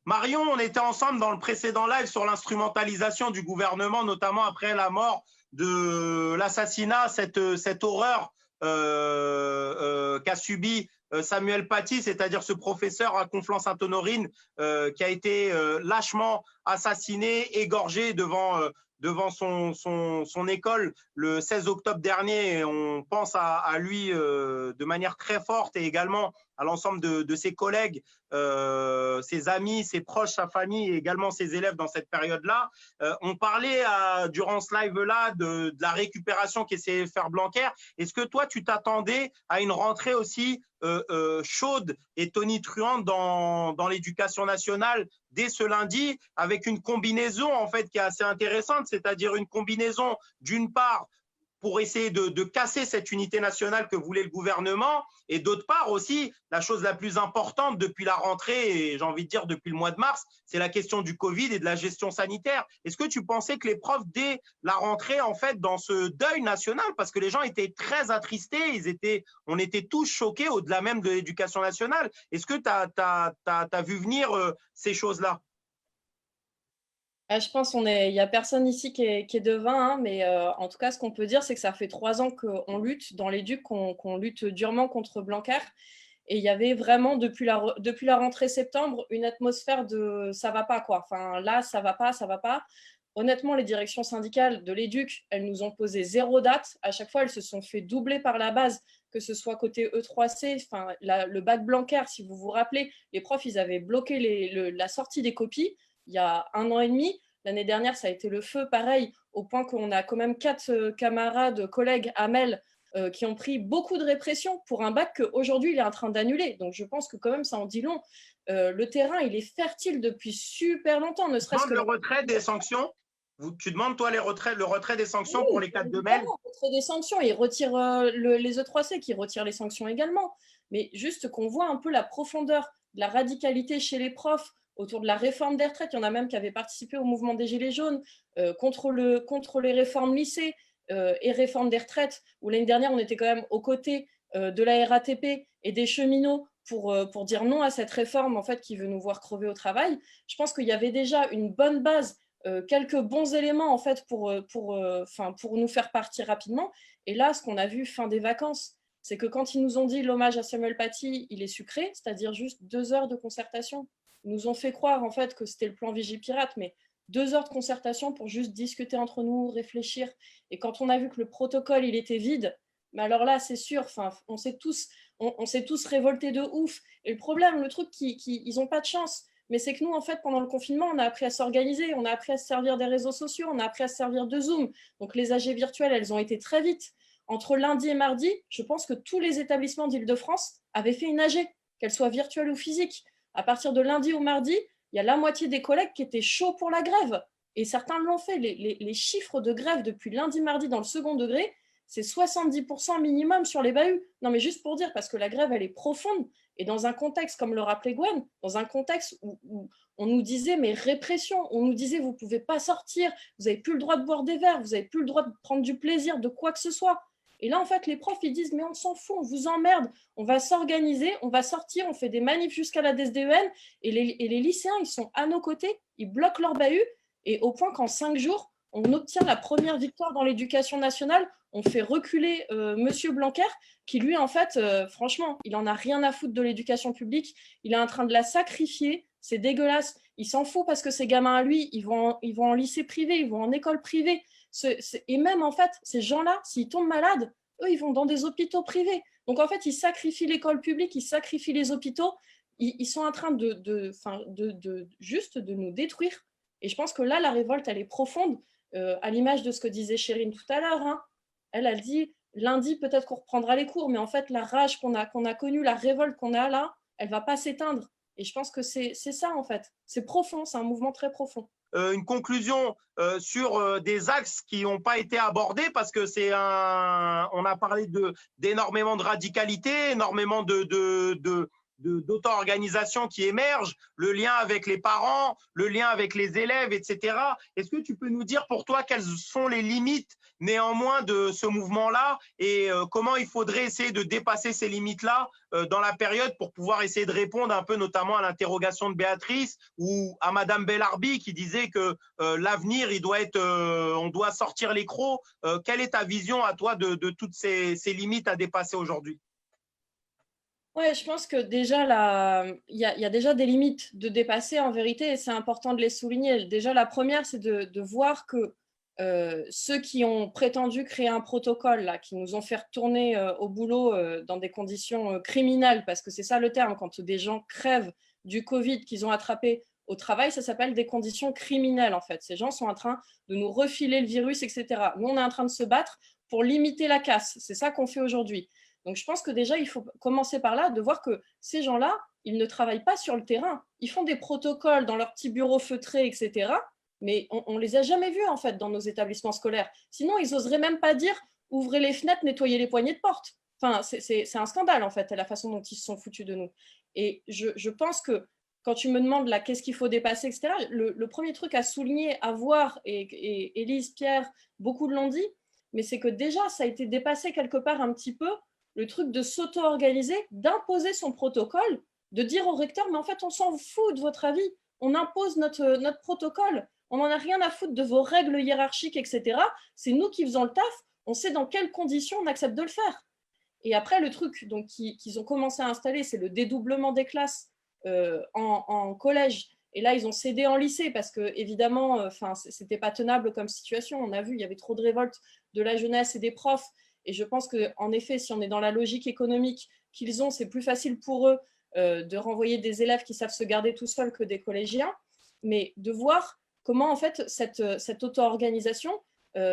Marion, on était ensemble dans le précédent live sur l'instrumentalisation du gouvernement, notamment après la mort de l'assassinat, cette horreur qu'a subi Samuel Paty, c'est-à-dire ce professeur à Conflans-Sainte-Honorine qui a été lâchement assassiné, égorgé devant son école le 16 octobre dernier. Et on pense à lui de manière très forte et également à l'ensemble de ses collègues, ses amis, ses proches, sa famille et également ses élèves dans cette période-là. On parlait durant ce live-là de la récupération qu'essayait de faire Blanquer. Est-ce que toi, tu t'attendais à une rentrée aussi chaude et tonitruante dans l'éducation nationale dès ce lundi, avec une combinaison en fait qui est assez intéressante, c'est-à-dire une combinaison d'une part pour essayer de casser cette unité nationale que voulait le gouvernement, et d'autre part aussi, la chose la plus importante depuis la rentrée, et j'ai envie de dire depuis le mois de mars, c'est la question du Covid et de la gestion sanitaire. Est-ce que tu pensais que les profs, dès la rentrée, en fait, dans ce deuil national, parce que les gens étaient très attristés, on était tous choqués au-delà même de l'éducation nationale, est-ce que tu as vu venir ces choses-là? Je pense il n'y a personne ici qui est devin, hein, mais en tout cas, ce qu'on peut dire, c'est que ça fait 3 ans qu'on lutte dans l'éduc, qu'on lutte durement contre Blanquer. Et il y avait vraiment, depuis la rentrée septembre, une atmosphère de ça va pas, quoi. Enfin, là, ça va pas, ça va pas. Honnêtement, les directions syndicales de l'éduc, elles nous ont posé 0 date. À chaque fois, elles se sont fait doubler par la base, que ce soit côté E3C, enfin, le bac Blanquer, si vous vous rappelez, les profs, ils avaient bloqué la sortie des copies il y a 1 an et demi. L'année dernière, ça a été le feu, pareil, au point qu'on a quand même 4 camarades, collègues, AMEL, qui ont pris beaucoup de répression pour un bac qu'aujourd'hui, il est en train d'annuler. Donc, je pense que quand même, ça en dit long. Le terrain, il est fertile depuis super longtemps, ne Tu serait-ce demandes que le retrait des sanctions? Tu demandes, toi, le retrait des sanctions pour oui, les bien 4 de Mel? évidemment, retrait des sanctions. Ils retirent les E3C qui retirent les sanctions également. Mais juste qu'on voit un peu la profondeur de la radicalité chez les profs autour de la réforme des retraites. Il y en a même qui avaient participé au mouvement des Gilets jaunes contre les réformes lycée et réforme des retraites, où l'année dernière, on était quand même aux côtés de la RATP et des cheminots pour dire non à cette réforme en fait, qui veut nous voir crever au travail. Je pense qu'il y avait déjà une bonne base, quelques bons éléments en fait pour nous faire partir rapidement. Et là, ce qu'on a vu fin des vacances, c'est que quand ils nous ont dit l'hommage à Samuel Paty, il est sucré, c'est-à-dire juste 2 heures de concertation. Ils nous ont fait croire en fait que c'était le plan Vigipirate, mais 2 heures de concertation pour juste discuter entre nous, réfléchir. Et quand on a vu que le protocole il était vide, mais alors là, c'est sûr, on s'est tous révoltés de ouf. Et le problème, le truc, ils n'ont pas de chance. Mais c'est que nous, en fait, pendant le confinement, on a appris à s'organiser, on a appris à se servir des réseaux sociaux, on a appris à se servir de Zoom. Donc les AG virtuelles, elles ont été très vite. Entre lundi et mardi, je pense que tous les établissements d'Île-de-France avaient fait une AG, qu'elle soit virtuelle ou physique. À partir de lundi au mardi, il y a la moitié des collègues qui étaient chauds pour la grève. Et certains l'ont fait. Les chiffres de grève depuis lundi, mardi dans le second degré, c'est 70% minimum sur les bahuts. Non, mais juste pour dire, parce que la grève, elle est profonde. Et dans un contexte, comme le rappelait Gwen, dans un contexte où on nous disait, mais répression, on nous disait, vous ne pouvez pas sortir, vous n'avez plus le droit de boire des verres, vous n'avez plus le droit de prendre du plaisir, de quoi que ce soit. Et là, en fait, les profs, ils disent, mais on s'en fout, on vous emmerde, on va s'organiser, on va sortir, on fait des manifs jusqu'à la DSDEN, et les lycéens, ils sont à nos côtés, ils bloquent leur bahut, et au point qu'en 5 jours, on obtient la première victoire dans l'éducation nationale, on fait reculer Monsieur Blanquer, qui lui, en fait, franchement, il en a rien à foutre de l'éducation publique, il est en train de la sacrifier, c'est dégueulasse, il s'en fout parce que ces gamins à lui, ils vont en lycée privé, ils vont en école privée, et même, en fait, ces gens-là, s'ils tombent malades, eux, ils vont dans des hôpitaux privés. Donc, en fait, ils sacrifient l'école publique, ils sacrifient les hôpitaux, ils sont en train juste de nous détruire. Et je pense que là, la révolte, elle est profonde, à l'image de ce que disait Chérine tout à l'heure, hein. Elle dit, lundi, peut-être qu'on reprendra les cours, mais en fait, la rage qu'on a connue, la révolte qu'on a là, elle ne va pas s'éteindre. Et je pense que c'est ça, en fait. C'est profond, c'est un mouvement très profond. Une conclusion sur des axes qui n'ont pas été abordés parce que on a parlé d'énormément de radicalité, énormément d'auto-organisation qui émergent, le lien avec les parents, le lien avec les élèves, etc. Est-ce que tu peux nous dire pour toi quelles sont les limites néanmoins de ce mouvement-là et comment il faudrait essayer de dépasser ces limites-là dans la période pour pouvoir essayer de répondre un peu notamment à l'interrogation de Béatrice ou à Madame Bellarbi qui disait que l'avenir, on doit sortir les crocs. Quelle est ta vision à toi de toutes ces limites à dépasser aujourd'hui? Ouais, je pense que déjà, il y a déjà des limites de dépasser en vérité et c'est important de les souligner. Déjà, la première, c'est de voir que ceux qui ont prétendu créer un protocole, là, qui nous ont fait retourner au boulot dans des conditions criminelles, parce que c'est ça le terme, quand des gens crèvent du Covid qu'ils ont attrapé au travail, ça s'appelle des conditions criminelles en fait. Ces gens sont en train de nous refiler le virus, etc. Nous, on est en train de se battre pour limiter la casse. C'est ça qu'on fait aujourd'hui. Donc, je pense que déjà, il faut commencer par là, de voir que ces gens-là, ils ne travaillent pas sur le terrain. Ils font des protocoles dans leurs petits bureaux feutrés, etc. Mais on ne les a jamais vus, en fait, dans nos établissements scolaires. Sinon, ils n'oseraient même pas dire « ouvrez les fenêtres, nettoyez les poignées de porte ». Enfin, c'est un scandale, en fait, la façon dont ils se sont foutus de nous. Et je pense que quand tu me demandes là, qu'est-ce qu'il faut dépasser, etc., le premier truc à souligner, à voir, et Élise, Pierre, beaucoup l'ont dit, mais c'est que déjà, ça a été dépassé quelque part un petit peu, le truc de s'auto-organiser, d'imposer son protocole, de dire au recteur, mais en fait, on s'en fout de votre avis, on impose notre protocole, on n'en a rien à foutre de vos règles hiérarchiques, etc. C'est nous qui faisons le taf, on sait dans quelles conditions on accepte de le faire. Et après, le truc qu'ils ont commencé à installer, c'est le dédoublement des classes en collège. Et là, ils ont cédé en lycée parce que, évidemment, c'était pas tenable comme situation. On a vu, il y avait trop de révolte de la jeunesse et des profs. Et je pense qu'en effet, si on est dans la logique économique qu'ils ont, c'est plus facile pour eux de renvoyer des élèves qui savent se garder tout seuls que des collégiens. Mais de voir comment, en fait, cette auto-organisation,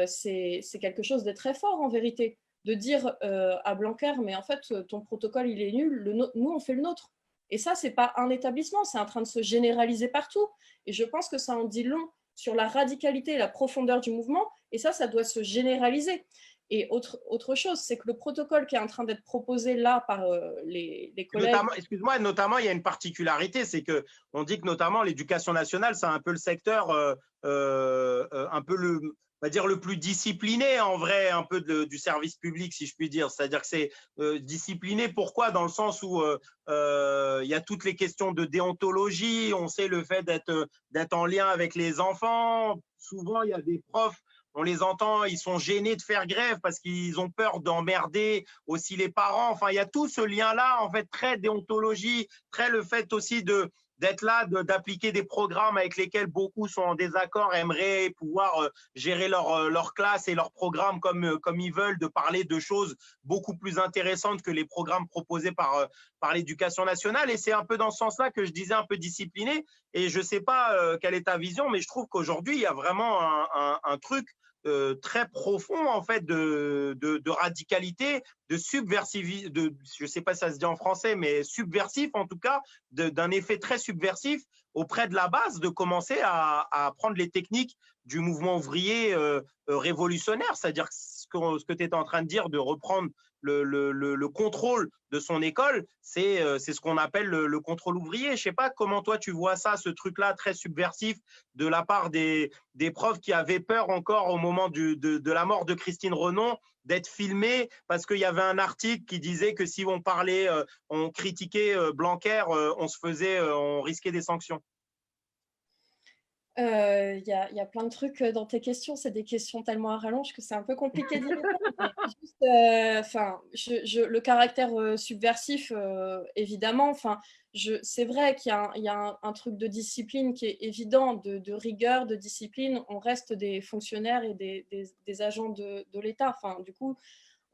c'est quelque chose de très fort, en vérité. De dire à Blanquer, mais en fait, ton protocole, il est nul, nous, on fait le nôtre. Et ça, ce n'est pas un établissement, c'est en train de se généraliser partout. Et je pense que ça en dit long sur la radicalité et la profondeur du mouvement. Et ça doit se généraliser. Et autre chose, c'est que le protocole qui est en train d'être proposé là par les collègues… Excuse-moi, notamment, il y a une particularité, c'est qu'on dit que notamment l'éducation nationale, c'est un peu le secteur, un peu on va dire le plus discipliné en vrai, un peu du service public, si je puis dire. C'est-à-dire que c'est discipliné, pourquoi? Dans le sens où il y a toutes les questions de déontologie, on sait le fait d'être en lien avec les enfants. Souvent, il y a des profs, on les entend, ils sont gênés de faire grève parce qu'ils ont peur d'emmerder aussi les parents. Enfin, il y a tout ce lien-là, en fait, très déontologie, très le fait aussi d'être là, d'appliquer des programmes avec lesquels beaucoup sont en désaccord, aimeraient pouvoir gérer leur classe et leur programme comme ils veulent, de parler de choses beaucoup plus intéressantes que les programmes proposés par l'éducation nationale. Et c'est un peu dans ce sens-là que je disais un peu discipliné. Et je ne sais pas quelle est ta vision, mais je trouve qu'aujourd'hui, il y a vraiment un truc très profond en fait de radicalité, de subversivité, je ne sais pas si ça se dit en français, mais subversif en tout cas, d'un effet très subversif auprès de la base, de commencer à prendre les techniques du mouvement ouvrier révolutionnaire, c'est-à-dire ce que tu étais en train de dire, de reprendre le contrôle de son école, c'est ce qu'on appelle le contrôle ouvrier. Je ne sais pas comment toi tu vois ça, ce truc-là très subversif de la part des profs qui avaient peur encore au moment de la mort de Christine Renon d'être filmés parce qu'il y avait un article qui disait que si on parlait, on critiquait Blanquer, on risquait des sanctions. Il y a plein de trucs dans tes questions, c'est des questions tellement à rallonge que c'est un peu compliqué d'y répondre. Juste, le caractère subversif, évidemment, c'est vrai qu'il y a un truc de discipline qui est évident, de rigueur, de discipline. On reste des fonctionnaires et des agents de l'État. Du coup,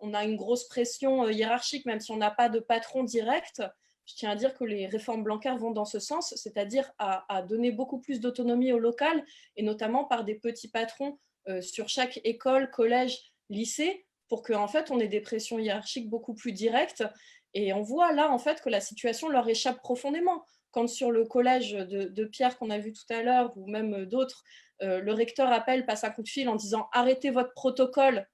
on a une grosse pression hiérarchique, même si on n'a pas de patron direct. Je tiens à dire que les réformes Blanquer vont dans ce sens, c'est-à-dire à donner beaucoup plus d'autonomie au local, et notamment par des petits patrons sur chaque école, collège, lycée, pour qu'en fait, on ait des pressions hiérarchiques beaucoup plus directes. Et on voit là, en fait, que la situation leur échappe profondément. Quand sur le collège de Pierre qu'on a vu tout à l'heure, ou même d'autres, le recteur passe un coup de fil en disant « arrêtez votre protocole »,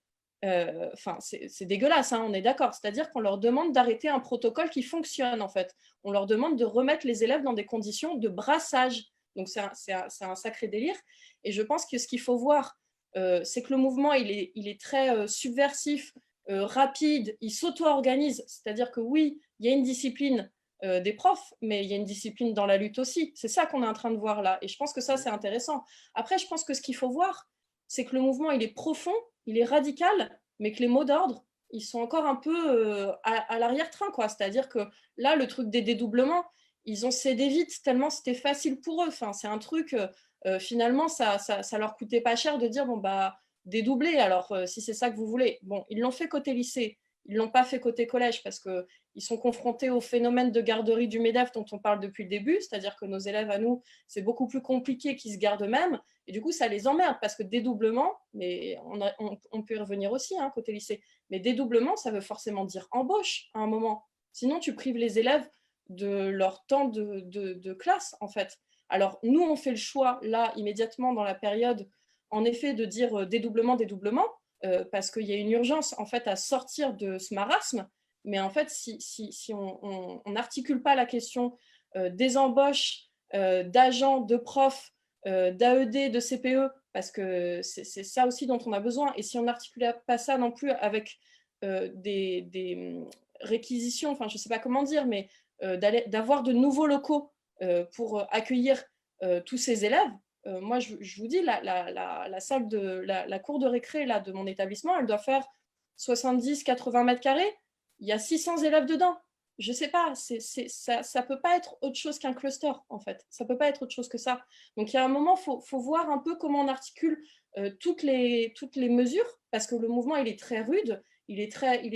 c'est dégueulasse, hein, on est d'accord. C'est-à-dire qu'on leur demande d'arrêter un protocole qui fonctionne, en fait. On leur demande de remettre les élèves dans des conditions de brassage. Donc, c'est un sacré délire. Et je pense que ce qu'il faut voir c'est que le mouvement, il est très subversif, rapide, il s'auto-organise. C'est-à-dire que oui, il y a une discipline des profs, mais il y a une discipline dans la lutte aussi. C'est ça qu'on est en train de voir là. Et je pense que ça, c'est intéressant. Après, je pense que ce qu'il faut voir, c'est que le mouvement, il est profond, il est radical, mais que les mots d'ordre, ils sont encore un peu à l'arrière-train, quoi. C'est-à-dire que là, le truc des dédoublements, ils ont cédé vite tellement c'était facile pour eux. Enfin, c'est un truc, finalement, ça leur coûtait pas cher de dire, bon, bah, dédoubler, alors si c'est ça que vous voulez. Bon, ils l'ont fait côté lycée, ils ne l'ont pas fait côté collège parce qu'ils sont confrontés au phénomène de garderie du MEDEF dont on parle depuis le début, c'est-à-dire que nos élèves à nous, c'est beaucoup plus compliqué qu'ils se gardent eux-mêmes, et du coup, ça les emmerde parce que dédoublement, mais on peut y revenir aussi hein, côté lycée, mais dédoublement, ça veut forcément dire embauche à un moment. Sinon, tu prives les élèves de leur temps de classe, en fait. Alors, nous, on fait le choix, là, immédiatement, dans la période, en effet, de dire dédoublement, dédoublement, parce qu'il y a une urgence, en fait, à sortir de ce marasme. Mais en fait, si on n'articule pas la question des embauches, d'agents, de profs, d'AED, de CPE, parce que c'est ça aussi dont on a besoin. Et si on n'articule pas ça non plus avec des réquisitions, enfin, je ne sais pas comment dire, mais d'avoir de nouveaux locaux pour accueillir tous ces élèves. Moi, je vous dis, la salle la cour de récré là, de mon établissement, elle doit faire 70-80 mètres carrés. Il y a 600 élèves dedans. Je ne sais pas, ça ne peut pas être autre chose qu'un cluster, en fait. Ça ne peut pas être autre chose que ça. Donc, il y a un moment, il faut voir un peu comment on articule toutes les mesures, parce que le mouvement, il est très rude, il est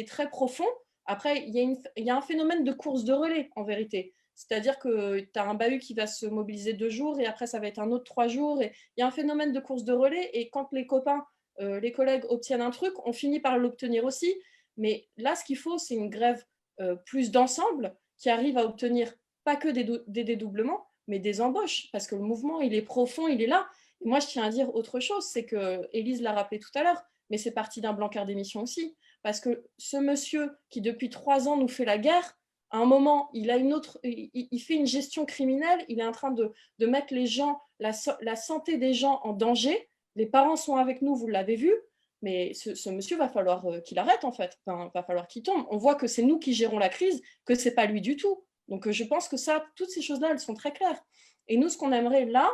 très profond. Après, il y a un phénomène de course de relais, en vérité. C'est-à-dire que tu as un bahut qui va se mobiliser 2 jours et après, ça va être un autre 3 jours. Et il y a un phénomène de course de relais. Et quand les copains, les collègues obtiennent un truc, on finit par l'obtenir aussi. Mais là, ce qu'il faut, c'est une grève plus d'ensemble qui arrive à obtenir pas que des dédoublements, mais des embauches. Parce que le mouvement, il est profond, il est là. Et moi, je tiens à dire autre chose, c'est que Élise l'a rappelé tout à l'heure, mais c'est parti d'un Blanquer d'émission aussi. Parce que ce monsieur qui, depuis 3 ans, nous fait la guerre, à un moment, il fait une gestion criminelle, il est en train de mettre les gens, la santé des gens en danger. Les parents sont avec nous, vous l'avez vu, mais ce monsieur, va falloir qu'il arrête, en fait. Enfin, va falloir qu'il tombe. On voit que c'est nous qui gérons la crise, que ce n'est pas lui du tout. Donc, je pense que toutes ces choses-là, elles sont très claires. Et nous, ce qu'on aimerait là,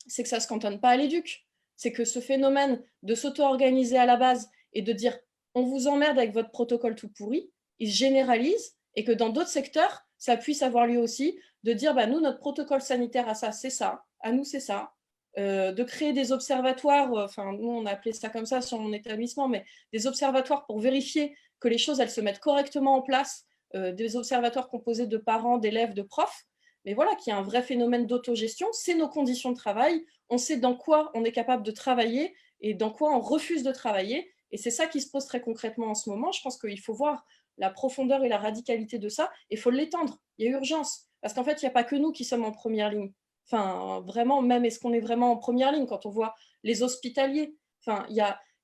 c'est que ça ne se cantonne pas à l'éduc. C'est que ce phénomène de s'auto-organiser à la base et de dire on vous emmerde avec votre protocole tout pourri, il se généralise et que dans d'autres secteurs, ça puisse avoir lieu aussi de dire bah, nous, notre protocole sanitaire à ça, c'est ça, à nous, c'est ça. De créer des observatoires, enfin, nous, on a appelé ça comme ça sur mon établissement, mais des observatoires pour vérifier que les choses, elles se mettent correctement en place, des observatoires composés de parents, d'élèves, de profs, mais voilà, qu'il y a un vrai phénomène d'autogestion, c'est nos conditions de travail, on sait dans quoi on est capable de travailler et dans quoi on refuse de travailler. Et c'est ça qui se pose très concrètement en ce moment. Je pense qu'il faut voir la profondeur et la radicalité de ça, et il faut l'étendre. Il y a urgence. Parce qu'en fait, il n'y a pas que nous qui sommes en première ligne. Enfin, vraiment, même est-ce qu'on est vraiment en première ligne quand on voit les hospitaliers? Enfin, il y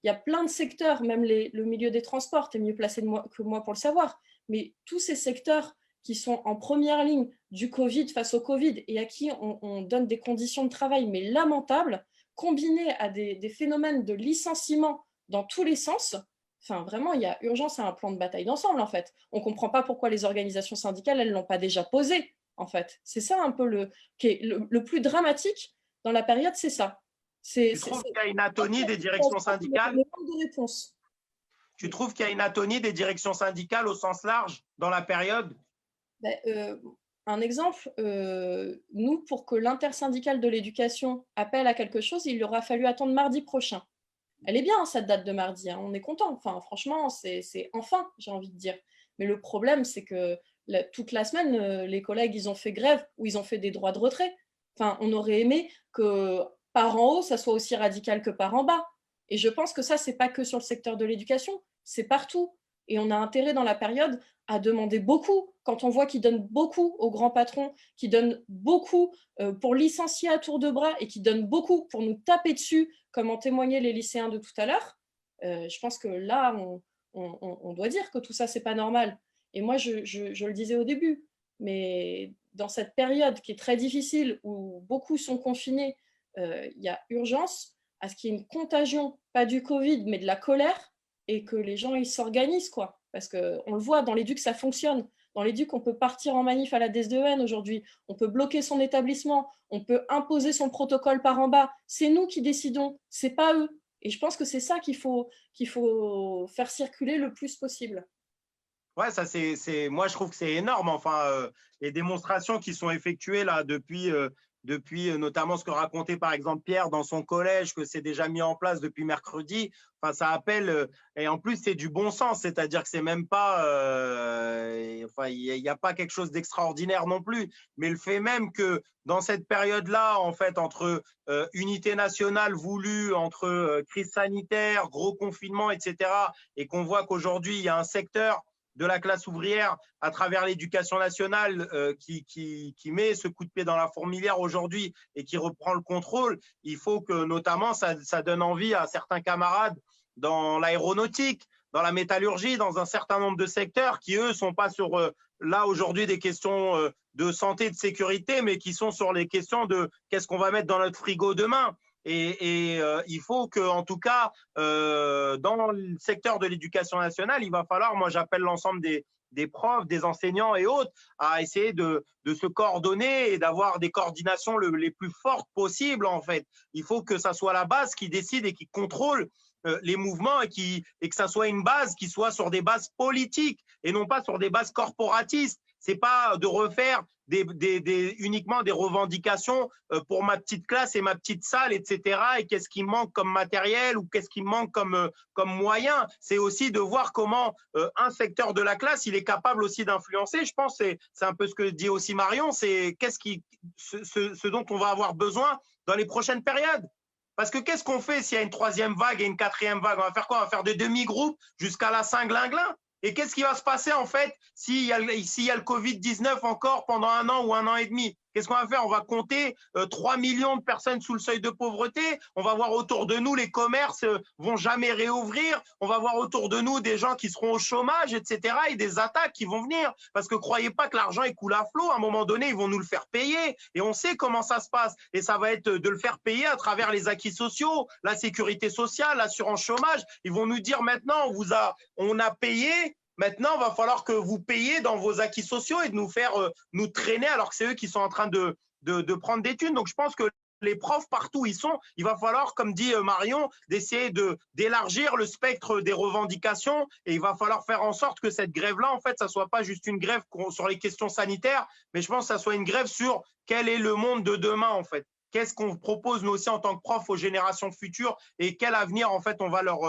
a plein de secteurs, même le milieu des transports, tu es mieux placé que moi pour le savoir, mais tous ces secteurs qui sont en première ligne du Covid face au Covid et à qui on donne des conditions de travail mais lamentables, combinés à des phénomènes de licenciement dans tous les sens, enfin vraiment, il y a urgence à un plan de bataille d'ensemble en fait. On ne comprend pas pourquoi les organisations syndicales, elles ne l'ont pas déjà posé en fait. C'est ça un peu qui est le plus dramatique dans la période, c'est ça. Tu trouves qu'il y a une atonie des directions syndicales? De réponse. Tu trouves qu'il y a une atonie des directions syndicales au sens large dans la période? Un exemple, nous, pour que l'intersyndicale de l'éducation appelle à quelque chose, il aura fallu attendre mardi prochain. Elle est bien, cette date de mardi, hein, on est content. Enfin, franchement, c'est enfin, j'ai envie de dire. Mais le problème, c'est que toute la semaine, les collègues, ils ont fait grève ou ils ont fait des droits de retrait. Enfin, on aurait aimé que par en haut, ça soit aussi radical que par en bas. Et je pense que ça, c'est pas que sur le secteur de l'éducation, c'est partout. Et on a intérêt dans la période à demander beaucoup. Quand on voit qu'ils donnent beaucoup aux grands patrons, qu'ils donnent beaucoup pour licencier à tour de bras et qu'ils donnent beaucoup pour nous taper dessus, comme en témoignaient les lycéens de tout à l'heure, je pense que là, on doit dire que tout ça, c'est pas normal. Et moi, je le disais au début, mais dans cette période qui est très difficile, où beaucoup sont confinés, il y a urgence à ce qu'il y ait une contagion, pas du Covid, mais de la colère, et que les gens ils s'organisent, quoi. Parce qu'on le voit, dans l'éduc, ça fonctionne. Dans l'éduc, on peut partir en manif à la DSDEN aujourd'hui, on peut bloquer son établissement, on peut imposer son protocole par en bas. C'est nous qui décidons, c'est pas eux. Et je pense que c'est ça qu'il faut faire circuler le plus possible. Ouais, ça moi je trouve que c'est énorme. Enfin, les démonstrations qui sont effectuées là depuis notamment ce que racontait par exemple Pierre dans son collège, que c'est déjà mis en place depuis mercredi. Enfin, ça appelle et en plus c'est du bon sens, c'est-à-dire que c'est même pas, enfin il y a pas quelque chose d'extraordinaire non plus. Mais le fait même que dans cette période-là, en fait, entre unité nationale voulue, entre crise sanitaire, gros confinement, etc., et qu'on voit qu'aujourd'hui il y a un secteur de la classe ouvrière à travers l'éducation nationale qui met ce coup de pied dans la fourmilière aujourd'hui et qui reprend le contrôle, il faut que notamment ça donne envie à certains camarades dans l'aéronautique, dans la métallurgie, dans un certain nombre de secteurs qui, eux, sont pas sur là aujourd'hui des questions de santé, de sécurité, mais qui sont sur les questions de qu'est-ce qu'on va mettre dans notre frigo demain. Et il faut que, en tout cas, dans le secteur de l'éducation nationale, il va falloir, moi j'appelle l'ensemble des profs, des enseignants et autres, à essayer de se coordonner et d'avoir des coordinations les plus fortes possibles, en fait. Il faut que ça soit la base qui décide et qui contrôle les mouvements et que ça soit une base qui soit sur des bases politiques et non pas sur des bases corporatistes. C'est pas de refaire uniquement des revendications pour ma petite classe et ma petite salle, etc. Et qu'est-ce qui manque comme matériel ou qu'est-ce qui manque comme moyen. C'est aussi de voir comment un secteur de la classe, il est capable aussi d'influencer. Je pense que c'est un peu ce que dit aussi Marion, c'est ce dont on va avoir besoin dans les prochaines périodes. Parce que qu'est-ce qu'on fait s'il y a une troisième vague et une quatrième vague? On va faire quoi? On va faire des demi-groupes jusqu'à la Saint-Glinglin. Et qu'est-ce qui va se passer en fait s'il y a le Covid-19 encore pendant 1 an ou 1 an et demi? Qu'est-ce qu'on va faire? On va compter 3 millions de personnes sous le seuil de pauvreté. On va voir autour de nous les commerces vont jamais réouvrir. On va voir autour de nous des gens qui seront au chômage, etc. Et des attaques qui vont venir. Parce que croyez pas que l'argent il coule à flot. À un moment donné, ils vont nous le faire payer. Et on sait comment ça se passe. Et ça va être de le faire payer à travers les acquis sociaux, la sécurité sociale, l'assurance chômage. Ils vont nous dire maintenant, on a payé. Maintenant, il va falloir que vous payiez dans vos acquis sociaux et de nous faire nous traîner alors que c'est eux qui sont en train de prendre des thunes. Donc, je pense que les profs, partout où ils sont, il va falloir, comme dit Marion, d'essayer d'élargir le spectre des revendications et il va falloir faire en sorte que cette grève-là, en fait, ça ne soit pas juste une grève sur les questions sanitaires, mais je pense que ça soit une grève sur quel est le monde de demain, en fait. Qu'est-ce qu'on propose nous aussi en tant que profs aux générations futures et quel avenir en fait on va leur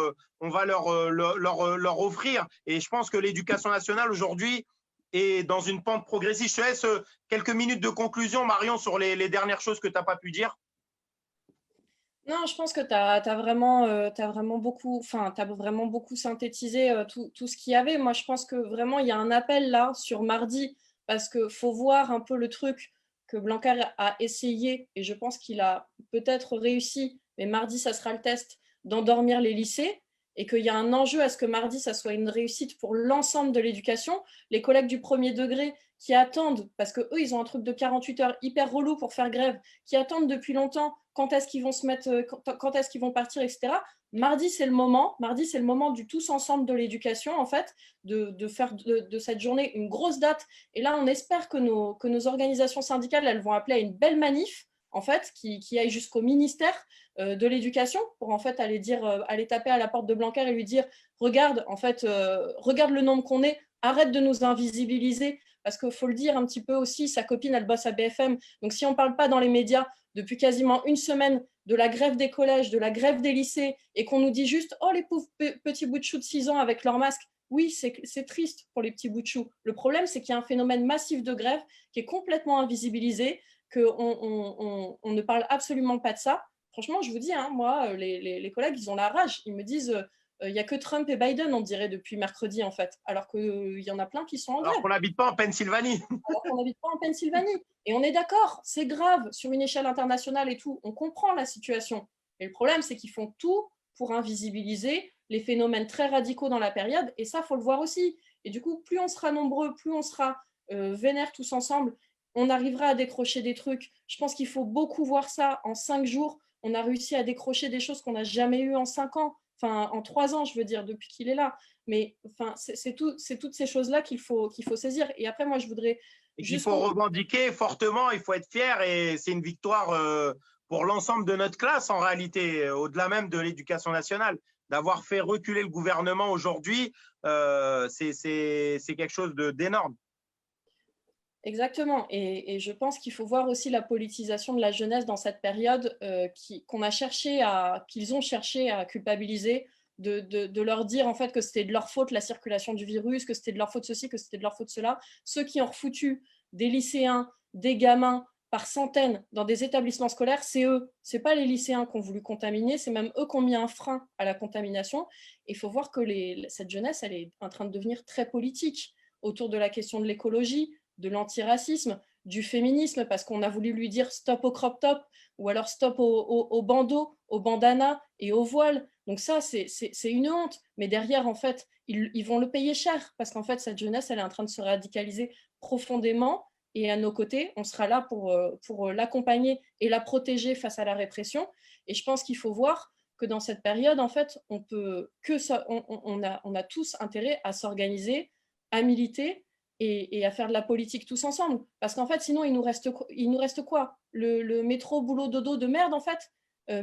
offrir. Et je pense que l'éducation nationale aujourd'hui est dans une pente progressive. Je te laisse quelques minutes de conclusion, Marion, sur les dernières choses que tu n'as pas pu dire. Non, je pense que tu as vraiment beaucoup, enfin, t'as vraiment beaucoup synthétisé tout ce qu'il y avait. Moi, je pense que vraiment, il y a un appel là sur mardi, parce qu'il faut voir un peu le truc que Blanquer a essayé, et je pense qu'il a peut-être réussi, mais mardi, ça sera le test, d'endormir les lycées, et qu'il y a un enjeu à ce que mardi, ça soit une réussite pour l'ensemble de l'éducation. Les collègues du premier degré qui attendent, parce qu'eux, ils ont un truc de 48 heures hyper relou pour faire grève, qui attendent depuis longtemps quand est-ce qu'ils vont se mettre, quand est-ce qu'ils vont partir, etc. Mardi, c'est le moment. Mardi, c'est le moment du tous ensemble de l'éducation, en fait, de faire de cette journée une grosse date. Et là, on espère que nos organisations syndicales, elles vont appeler à une belle manif, en fait, qui aille jusqu'au ministère de l'Éducation pour en fait aller taper à la porte de Blanquer et lui dire regarde, en fait, regarde le nombre qu'on est, arrête de nous invisibiliser. Parce qu'il faut le dire un petit peu aussi, sa copine, elle bosse à BFM. Donc, si on ne parle pas dans les médias depuis quasiment une semaine de la grève des collèges, de la grève des lycées, et qu'on nous dit juste « Oh, les pauvres petits bouts de choux de 6 ans avec leur masque », oui, c'est triste pour les petits bouts de choux. Le problème, c'est qu'il y a un phénomène massif de grève qui est complètement invisibilisé, qu'on ne parle absolument pas de ça. Franchement, je vous dis, hein, moi, les collègues, ils ont la rage. Ils me disent il n'y a que Trump et Biden, on dirait, depuis mercredi, en fait. Alors qu'il y en a plein qui sont en grève. Alors qu'on n'habite pas en Pennsylvanie. Alors qu'on n'habite pas en Pennsylvanie. Et on est d'accord, c'est grave sur une échelle internationale et tout. On comprend la situation. Et le problème, c'est qu'ils font tout pour invisibiliser les phénomènes très radicaux dans la période. Et ça, il faut le voir aussi. Et du coup, plus on sera nombreux, plus on sera vénères tous ensemble, on arrivera à décrocher des trucs. Je pense qu'il faut beaucoup voir ça en 5 jours. on a réussi à décrocher des choses qu'on n'a jamais eues en 5 ans, enfin en 3 ans, je veux dire, depuis qu'il est là. Mais enfin, c'est toutes ces choses-là qu'il faut saisir. Et après, moi, je voudrais Et qu'il juste faut revendiquer fortement, il faut être fier et c'est une victoire pour l'ensemble de notre classe en réalité, au-delà même de l'éducation nationale. D'avoir fait reculer le gouvernement aujourd'hui, c'est quelque chose d'énorme. Exactement. Et je pense qu'il faut voir aussi la politisation de la jeunesse dans cette période qu'ils ont cherché à culpabiliser, de leur dire en fait que c'était de leur faute la circulation du virus, que c'était de leur faute ceci, que c'était de leur faute cela. Ceux qui ont refoutu des lycéens, des gamins par centaines dans des établissements scolaires, c'est eux. C'est pas les lycéens qui ont voulu contaminer, c'est même eux qui ont mis un frein à la contamination. Il faut voir que cette jeunesse, elle est en train de devenir très politique autour de la question de l'écologie, de l'antiracisme, du féminisme, parce qu'on a voulu lui dire stop au crop top, ou alors stop au bandeau, au bandana et au voile. Donc ça, c'est une honte. Mais derrière, en fait, ils vont le payer cher, parce qu'en fait, cette jeunesse, elle est en train de se radicaliser profondément, et à nos côtés, on sera là pour l'accompagner et la protéger face à la répression. Et je pense qu'il faut voir que dans cette période, en fait, on a tous intérêt à s'organiser, à militer, et à faire de la politique tous ensemble. Parce qu'en fait, sinon, il nous reste quoi? Le métro, boulot, dodo de merde, en fait.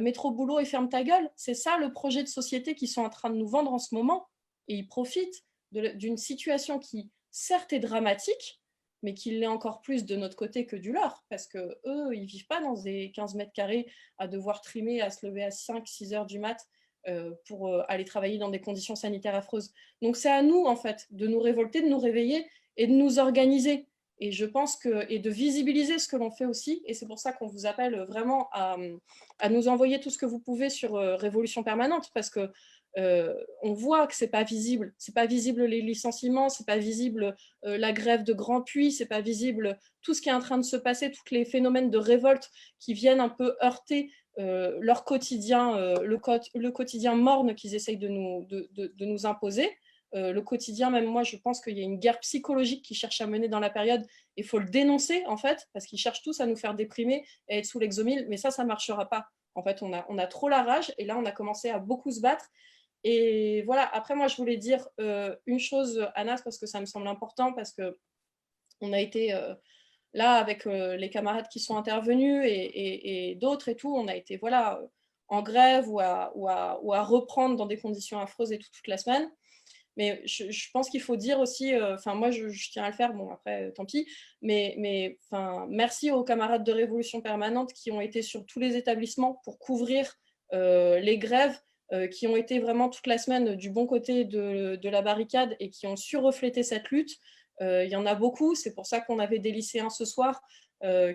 Métro, boulot et ferme ta gueule. C'est ça le projet de société qu'ils sont en train de nous vendre en ce moment. Et ils profitent d'une situation qui, certes, est dramatique, mais qui l'est encore plus de notre côté que du leur. Parce qu'eux, ils ne vivent pas dans des 15 mètres carrés à devoir trimer, à se lever à 5-6 heures du mat pour aller travailler dans des conditions sanitaires affreuses. Donc c'est à nous, en fait, de nous révolter, de nous réveiller et de nous organiser. Et je pense et de visibiliser ce que l'on fait aussi. Et c'est pour ça qu'on vous appelle vraiment à nous envoyer tout ce que vous pouvez sur Révolution Permanente, parce que on voit que c'est pas visible. C'est pas visible les licenciements, c'est pas visible la grève de Grand Puy, c'est pas visible tout ce qui est en train de se passer, tous les phénomènes de révolte qui viennent un peu heurter leur quotidien, le quotidien morne qu'ils essayent de nous imposer. Le quotidien, même moi, je pense qu'il y a une guerre psychologique qu'ils cherchent à mener dans la période. Il faut le dénoncer, en fait, parce qu'ils cherchent tous à nous faire déprimer et être sous l'exomile. Mais ça ne marchera pas. En fait, on a trop la rage. Et là, on a commencé à beaucoup se battre. Et voilà, après, moi, je voulais dire une chose, Anas, parce que ça me semble important, parce qu'on a été là avec les camarades qui sont intervenus et d'autres et tout, on a été voilà, en grève ou à reprendre dans des conditions affreuses et tout, toute la semaine. Mais je pense qu'il faut dire aussi, moi je tiens à le faire, bon après tant pis, mais merci aux camarades de Révolution Permanente qui ont été sur tous les établissements pour couvrir les grèves, qui ont été vraiment toute la semaine du bon côté de la barricade et qui ont su refléter cette lutte. Il y en a beaucoup, c'est pour ça qu'on avait des lycéens ce soir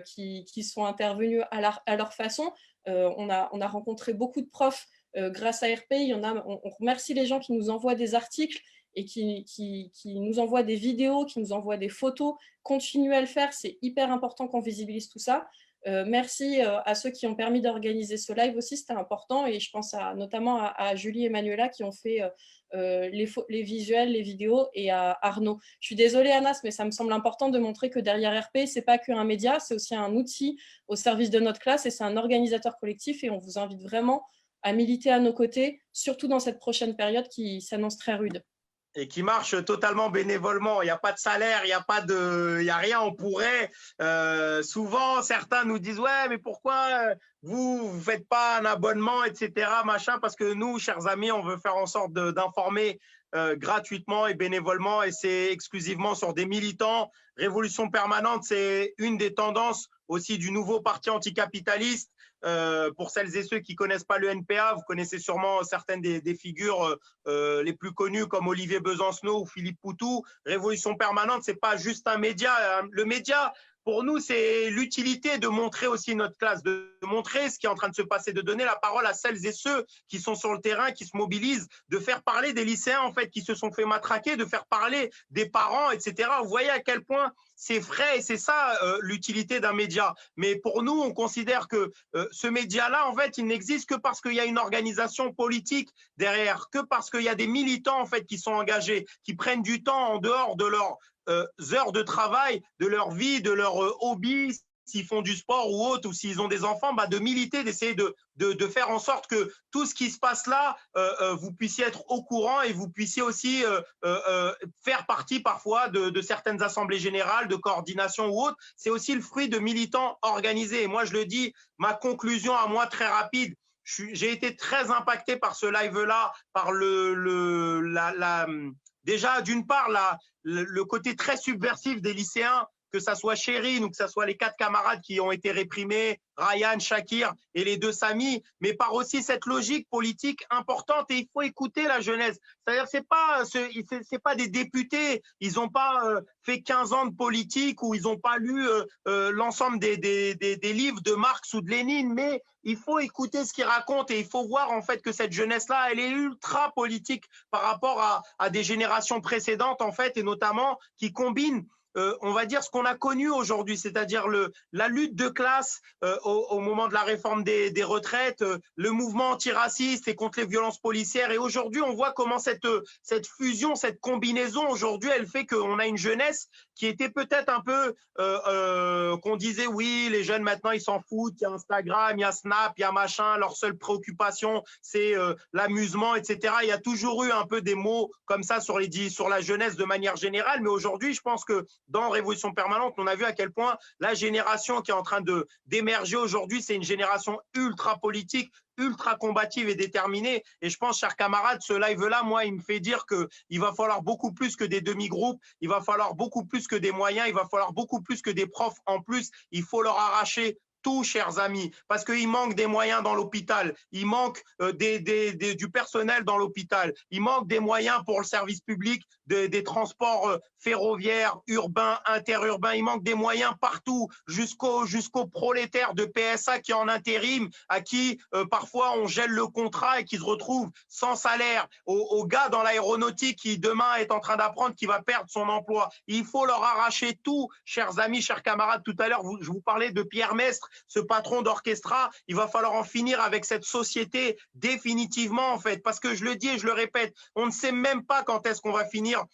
qui sont intervenus à leur façon. On a rencontré beaucoup de profs grâce à RP. On remercie les gens qui nous envoient des articles et qui nous envoient des vidéos, qui nous envoient des photos. Continuez à le faire, c'est hyper important qu'on visibilise tout ça. Merci à ceux qui ont permis d'organiser ce live aussi, c'était important, et je pense notamment à Julie et Manuela qui ont fait les visuels, les vidéos, et à Arnaud. Je suis désolée Anas, mais ça me semble important de montrer que derrière RP, c'est pas qu'un média, c'est aussi un outil au service de notre classe et c'est un organisateur collectif, et on vous invite vraiment à militer à nos côtés, surtout dans cette prochaine période qui s'annonce très rude. Et qui marche totalement bénévolement. Il n'y a pas de salaire, il n'y a rien. On pourrait. Souvent, certains nous disent ouais, mais pourquoi vous faites pas un abonnement, etc. Machin, parce que nous, chers amis, on veut faire en sorte d'informer gratuitement et bénévolement, et c'est exclusivement sur des militants. Révolution Permanente, c'est une des tendances aussi du nouveau parti anticapitaliste. Pour celles et ceux qui ne connaissent pas le NPA, vous connaissez sûrement certaines des figures les plus connues comme Olivier Besancenot ou Philippe Poutou. Révolution Permanente, ce n'est pas juste un média. Le média, pour nous, c'est l'utilité de montrer aussi notre classe, de montrer ce qui est en train de se passer, de donner la parole à celles et ceux qui sont sur le terrain, qui se mobilisent, de faire parler des lycéens en fait qui se sont fait matraquer, de faire parler des parents, etc. Vous voyez à quel point c'est vrai, et c'est ça l'utilité d'un média. Mais pour nous, on considère que ce média-là, en fait, il n'existe que parce qu'il y a une organisation politique derrière, que parce qu'il y a des militants en fait qui sont engagés, qui prennent du temps en dehors de leurs heures de travail, de leur vie, de leur hobby, s'ils font du sport ou autre, ou s'ils ont des enfants, bah, de militer, d'essayer de faire en sorte que tout ce qui se passe là, vous puissiez être au courant et vous puissiez aussi faire partie parfois de certaines assemblées générales, de coordination ou autre. C'est aussi le fruit de militants organisés. Et moi, je le dis, ma conclusion à moi très rapide, j'ai été très impacté par ce live-là, par déjà d'une part le côté très subversif des lycéens, que ça soit Chérine ou que ça soit les 4 camarades qui ont été réprimés, Ryan, Shakir et les 2 Sami, mais par aussi cette logique politique importante. Et il faut écouter la jeunesse. C'est-à-dire, c'est pas des députés. Ils n'ont pas fait 15 ans de politique ou ils n'ont pas lu l'ensemble des livres de Marx ou de Lénine, mais il faut écouter ce qu'ils racontent et il faut voir en fait que cette jeunesse-là, elle est ultra politique par rapport à des générations précédentes en fait, et notamment qui combinent on va dire ce qu'on a connu aujourd'hui, c'est-à-dire la lutte de classe au moment de la réforme des retraites, le mouvement antiraciste et contre les violences policières. Et aujourd'hui, on voit comment cette fusion, cette combinaison, aujourd'hui, elle fait qu'on a une jeunesse qui était peut-être un peu, qu'on disait, oui, les jeunes maintenant, ils s'en foutent, il y a Instagram, il y a Snap, il y a machin, leur seule préoccupation, c'est l'amusement, etc. Il y a toujours eu un peu des mots comme ça sur la jeunesse de manière générale, mais aujourd'hui, je pense que dans Révolution permanente, on a vu à quel point la génération qui est en train d'émerger aujourd'hui, c'est une génération ultra politique, ultra combative et déterminée. Et je pense, chers camarades, ce live-là, moi, il me fait dire qu'il va falloir beaucoup plus que des demi-groupes, il va falloir beaucoup plus que des moyens, il va falloir beaucoup plus que des profs en plus. Il faut leur arracher tout, chers amis, parce qu'il manque des moyens dans l'hôpital, il manque du personnel dans l'hôpital, il manque des moyens pour le service public, des transports ferroviaires, urbains, interurbains, il manque des moyens partout, jusqu'aux prolétaires de PSA qui est en intérim, à qui parfois on gèle le contrat et qui se retrouvent sans salaire, aux gars dans l'aéronautique qui demain est en train d'apprendre qu'il va perdre son emploi. Il faut leur arracher tout, chers amis, chers camarades. Tout à l'heure, je vous parlais de Pierre Mestre, ce patron d'Orchestra. Il va falloir en finir avec cette société définitivement, en fait, parce que je le dis et je le répète, on ne sait même pas quand est-ce qu'on va finir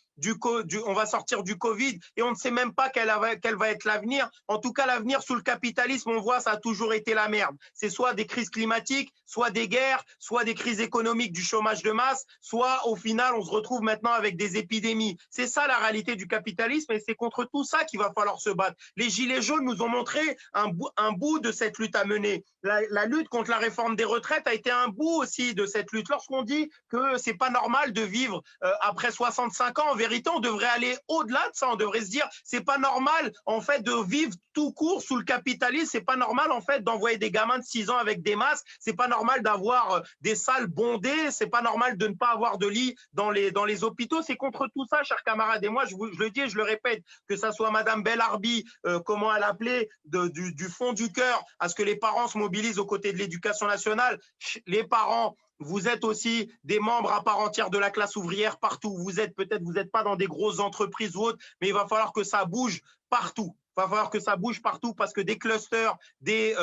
on va sortir du Covid et on ne sait même pas quel va être l'avenir. En tout cas, l'avenir sous le capitalisme, on voit, ça a toujours été la merde. C'est soit des crises climatiques, soit des guerres, soit des crises économiques, du chômage de masse, soit au final, on se retrouve maintenant avec des épidémies. C'est ça la réalité du capitalisme et c'est contre tout ça qu'il va falloir se battre. Les Gilets jaunes nous ont montré un bout de cette lutte à mener. La lutte contre la réforme des retraites a été un bout aussi de cette lutte. Lorsqu'on dit que c'est pas normal de vivre après 65 ans, en vérité, on devrait aller au-delà de ça. On devrait se dire, c'est pas normal en fait de vivre tout court sous le capitalisme. C'est pas normal en fait d'envoyer des gamins de 6 ans avec des masques. C'est pas normal d'avoir des salles bondées. C'est pas normal de ne pas avoir de lit dans les hôpitaux. C'est contre tout ça, chers camarades. Et moi, je le dis et je le répète, que ça soit Madame Bellarbi, comment elle appelait, du fond du cœur, à ce que les parents se mobilisent aux côtés de l'éducation nationale. Les parents, vous êtes aussi des membres à part entière de la classe ouvrière partout. Vous n'êtes pas dans des grosses entreprises ou autres, mais il va falloir que ça bouge partout. Il va falloir que ça bouge partout parce que des clusters, des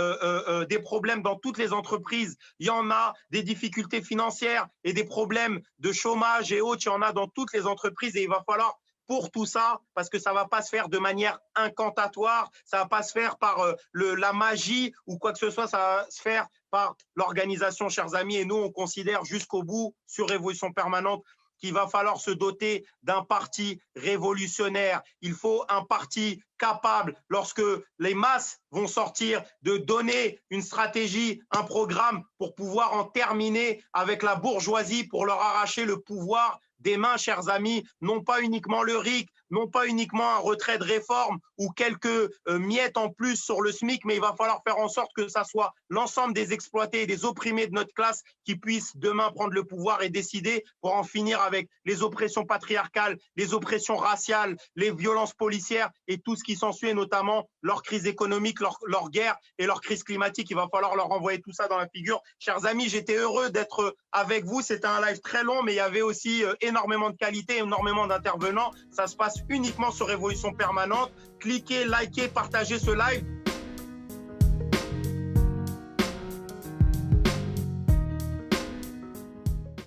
problèmes dans toutes les entreprises, il y en a, des difficultés financières et des problèmes de chômage et autres, il y en a dans toutes les entreprises et il va falloir pour tout ça, parce que ça ne va pas se faire de manière incantatoire, ça ne va pas se faire par la magie ou quoi que ce soit, ça va se faire par l'organisation, chers amis. Et nous, on considère jusqu'au bout, sur Révolution permanente, qu'il va falloir se doter d'un parti révolutionnaire. Il faut un parti capable, lorsque les masses vont sortir, de donner une stratégie, un programme pour pouvoir en terminer avec la bourgeoisie, pour leur arracher le pouvoir des mains, chers amis, non pas uniquement le RIC, non pas uniquement un retrait de réforme ou quelques miettes en plus sur le SMIC, mais il va falloir faire en sorte que ça soit l'ensemble des exploités et des opprimés de notre classe qui puissent demain prendre le pouvoir et décider pour en finir avec les oppressions patriarcales, les oppressions raciales, les violences policières et tout ce qui s'ensuit, et notamment leur crise économique, leur guerre et leur crise climatique. Il va falloir leur envoyer tout ça dans la figure. Chers amis, j'étais heureux d'être avec vous. C'était un live très long, mais il y avait aussi énormément de qualité, énormément d'intervenants. Ça se passe uniquement sur Révolution permanente. Cliquez, likez, partagez ce live.